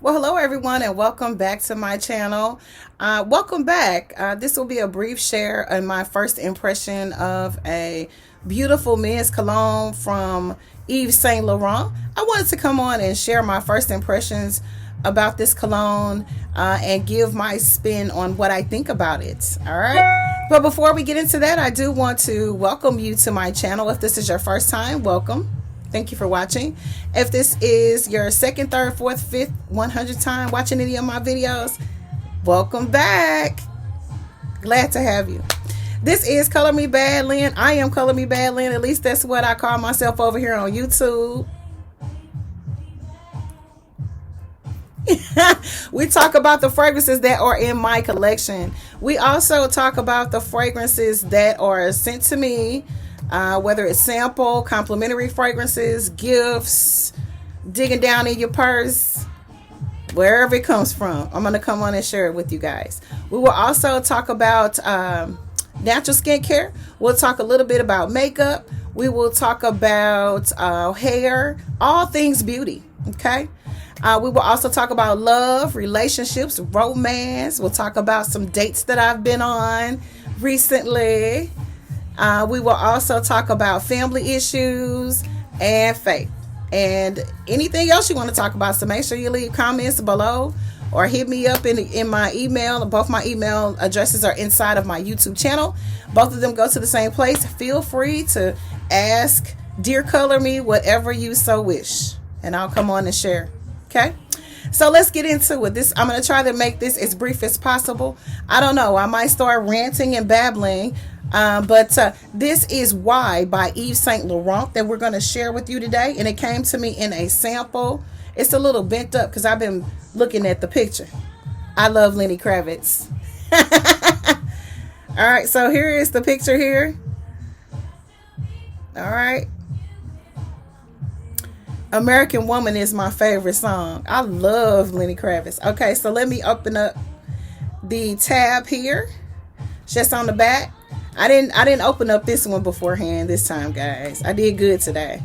Well, hello everyone, and welcome back to my channel. Welcome back. This will be a brief share on my first impression of a beautiful men's cologne from Yves Saint Laurent. I wanted to come on and share my first impressions about this cologne and give my spin on what I think about it. All right. But before we get into that, I do want to welcome you to my channel. If this is your first time, welcome. Thank you for watching. If this is your second, third, fourth, fifth, 100th time watching any of my videos, welcome back. Glad to have you. This is Color Me Bad Lynn. I am Color Me Bad Lynn. At least that's what I call myself over here on YouTube. We talk about the fragrances that are in my collection. We also talk about the fragrances that are sent to me. Whether it's sample, complimentary fragrances, gifts, digging down in your purse, wherever it comes from, I'm going to come on and share it with you guys. We will also talk about natural skincare. We'll talk a little bit about makeup. We will talk about hair, all things beauty. Okay. We will also talk about love, relationships, romance. We'll talk about some dates that I've been on recently. We will also talk about family issues and faith and anything else you want to talk about. So make sure you leave comments below or hit me up in my email. Both my email addresses are inside of my YouTube channel. Both of them go to the same place. Feel free to ask, dear Color Me, whatever you so wish, and I'll come on and share. Okay. So let's get into it. I'm going to try to make this as brief as possible. I don't know. I might start ranting and babbling. But this is Why by Yves Saint Laurent that we're going to share with you today. And it came to me in a sample. It's a little bent up because I've been looking at the picture. I love Lenny Kravitz. All right. So here is the picture here. All right. American Woman is my favorite song. I love Lenny Kravitz. Okay. So let me open up the tab here. Just on the back. I didn't open up this one beforehand this time, guys. I did good today.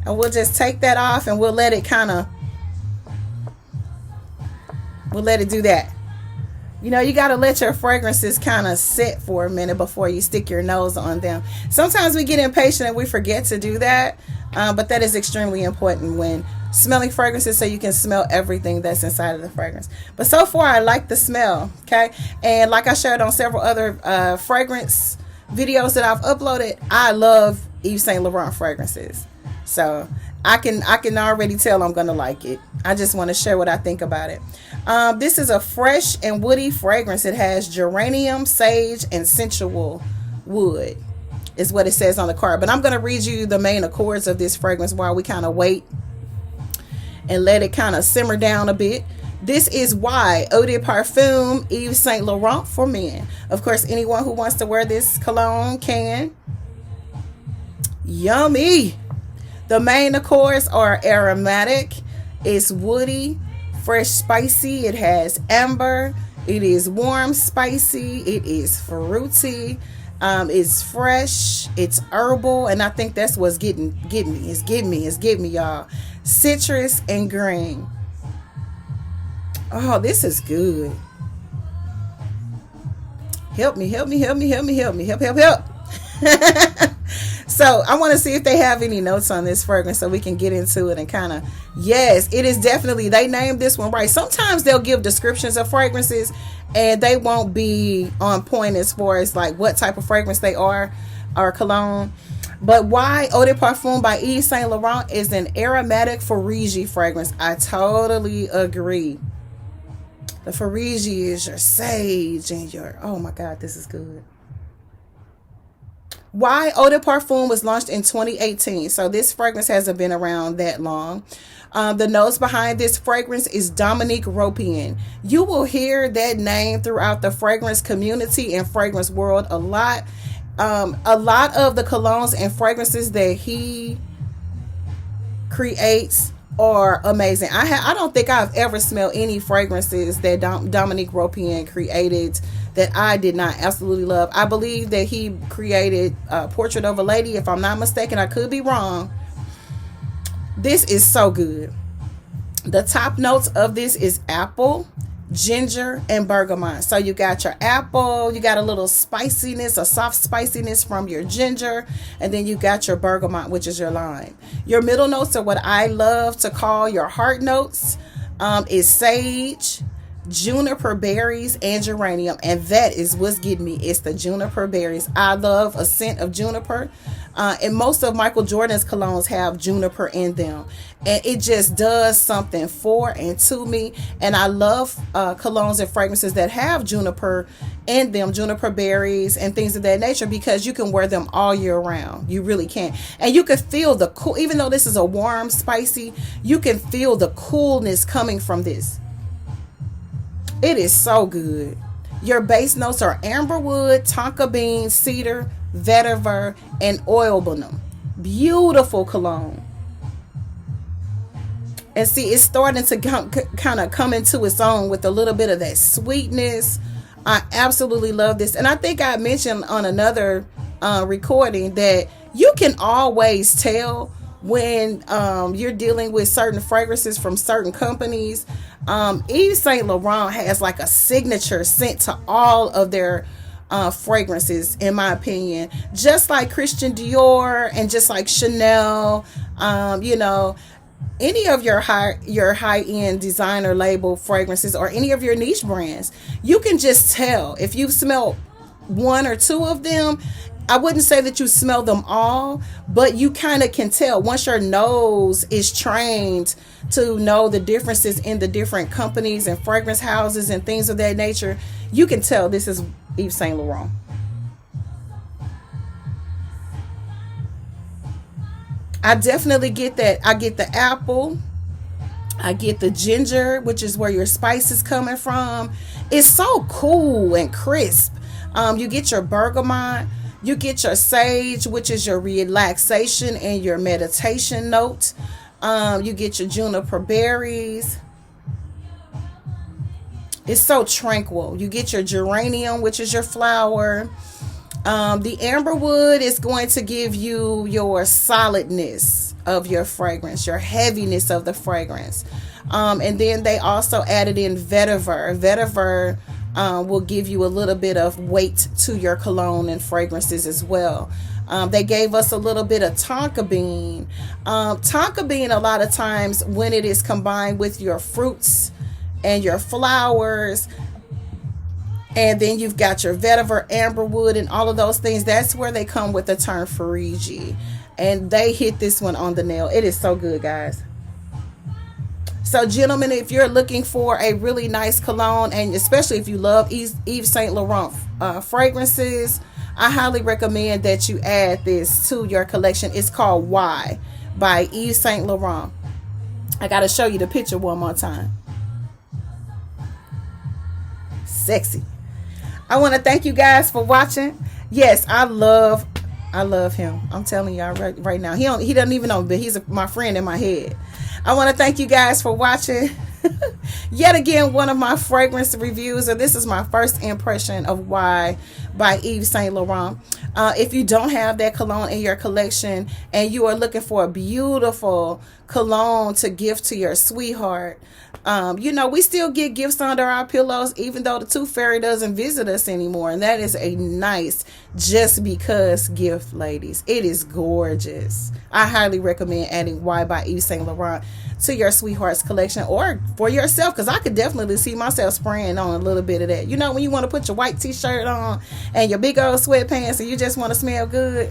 And we'll just take that off and we'll let it do that. You know, you got to let your fragrances kind of sit for a minute before you stick your nose on them. Sometimes we get impatient and we forget to do that. But that is extremely important when smelling fragrances, so you can smell everything that's inside of the fragrance. But so far, I like the smell. Okay. And like I shared on several other fragrance videos that I've uploaded, I love Yves Saint Laurent fragrances. So I can already tell I'm going to like it. I just want to share what I think about it. This is a fresh and woody fragrance. It has geranium, sage, and sensual wood is what it says on the card. But I'm going to read you the main accords of this fragrance while we kind of wait and let it kind of simmer down a bit. This is Why Eau de Parfum Yves Saint Laurent for Men. Of course, anyone who wants to wear this cologne can. Yummy. The main accords are aromatic, it's woody, fresh, spicy. It has amber. It is warm, spicy. It is fruity. It's fresh. It's herbal, and I think that's what's getting me. It's getting me, y'all. Citrus and green. Oh, this is good. Help me. Help. So I want to see if they have any notes on this fragrance so we can get into it and kind of, yes, it is definitely, they named this one right. Sometimes they'll give descriptions of fragrances and they won't be on point as far as like what type of fragrance they are or cologne. But Why Eau de Parfum by Yves Saint Laurent is an aromatic Farigi fragrance. I totally agree. The Farigi is your sage and your, oh my God, this is good. Why Eau de Parfum was launched in 2018. So this fragrance hasn't been around that long. The notes behind this fragrance is Dominique Ropian. You will hear that name throughout the fragrance community and fragrance world a lot. A lot of the colognes and fragrances that he creates are amazing. I don't think I've ever smelled any fragrances that Dominique Ropian created that I did not absolutely love. I believe that he created Portrait of a Lady, if I'm not mistaken. I could be wrong. This is so good. The top notes of this is apple, ginger, and bergamot. So you got your apple, you got a little spiciness, a soft spiciness from your ginger, and then you got your bergamot, which is your lime. Your middle notes are what I love to call your heart notes. Is sage, juniper berries, and geranium, and that is what's getting me. It's the juniper berries. I love a scent of juniper, and most of Michael Jordan's colognes have juniper in them, and it just does something for and to me. And I love colognes and fragrances that have juniper in them, juniper berries and things of that nature, because you can wear them all year round. You really can. And you can feel the cool, even though this is a warm, spicy, you can feel the coolness coming from this. It is so good. Your base notes are amberwood, tonka bean, cedar, vetiver, and oilbunum. Beautiful cologne. And see, it's starting to kind of come into its own with a little bit of that sweetness. I absolutely love this. And I think I mentioned on another recording that you can always tell when you're dealing with certain fragrances from certain companies. Yves Saint Laurent has like a signature scent to all of their fragrances, in my opinion, just like Christian Dior and just like Chanel. Any of your high-end designer label fragrances or any of your niche brands, you can just tell if you smell one or two of them. I wouldn't say that you smell them all, but you kind of can tell once your nose is trained to know the differences in the different companies and fragrance houses and things of that nature. You can tell this is Yves Saint Laurent. I definitely get that. I get the apple. I get the ginger, which is where your spice is coming from. It's so cool and crisp. You get your bergamot. You get your sage, which is your relaxation and your meditation note. You get your juniper berries. It's so tranquil. You get your geranium, which is your flower. The amberwood is going to give you your solidness of your fragrance, your heaviness of the fragrance. And then they also added in vetiver. Vetiver will give you a little bit of weight to your cologne and fragrances as well. They gave us a little bit of tonka bean. Tonka bean, a lot of times when it is combined with your fruits and your flowers, and then you've got your vetiver, amberwood, and all of those things, that's where they come with the term Farigi. And they hit this one on the nail. It is so good, guys. So, gentlemen, if you're looking for a really nice cologne, and especially if you love Yves Saint Laurent fragrances, I highly recommend that you add this to your collection. It's called Y by Yves Saint Laurent. I got to show you the picture one more time. Sexy. I want to thank you guys for watching. Yes, I love him. I'm telling y'all right now. He doesn't even know, but he's my friend in my head. I want to thank you guys for watching. Yet again, one of my fragrance reviews, and this is my first impression of Y by Yves Saint Laurent. If you don't have that cologne in your collection and you are looking for a beautiful cologne to gift to your sweetheart, we still get gifts under our pillows, even though the Tooth Fairy doesn't visit us anymore. And that is a nice just because gift, ladies. It is gorgeous. I highly recommend adding Y by Yves Saint Laurent to your sweetheart's collection, or for yourself, because I could definitely see myself spraying on a little bit of that. When you want to put your white t-shirt on and your big old sweatpants and you just want to smell good.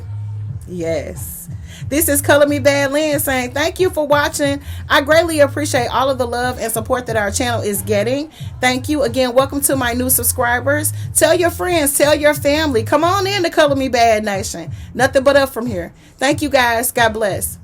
Yes. This is Color Me Bad Lynn saying thank you for watching. I greatly appreciate all of the love and support that our channel is getting. Thank you again. Welcome to my new subscribers. Tell your friends, tell your family. Come on in to Color Me Bad Nation. Nothing but up from here. Thank you guys. God bless.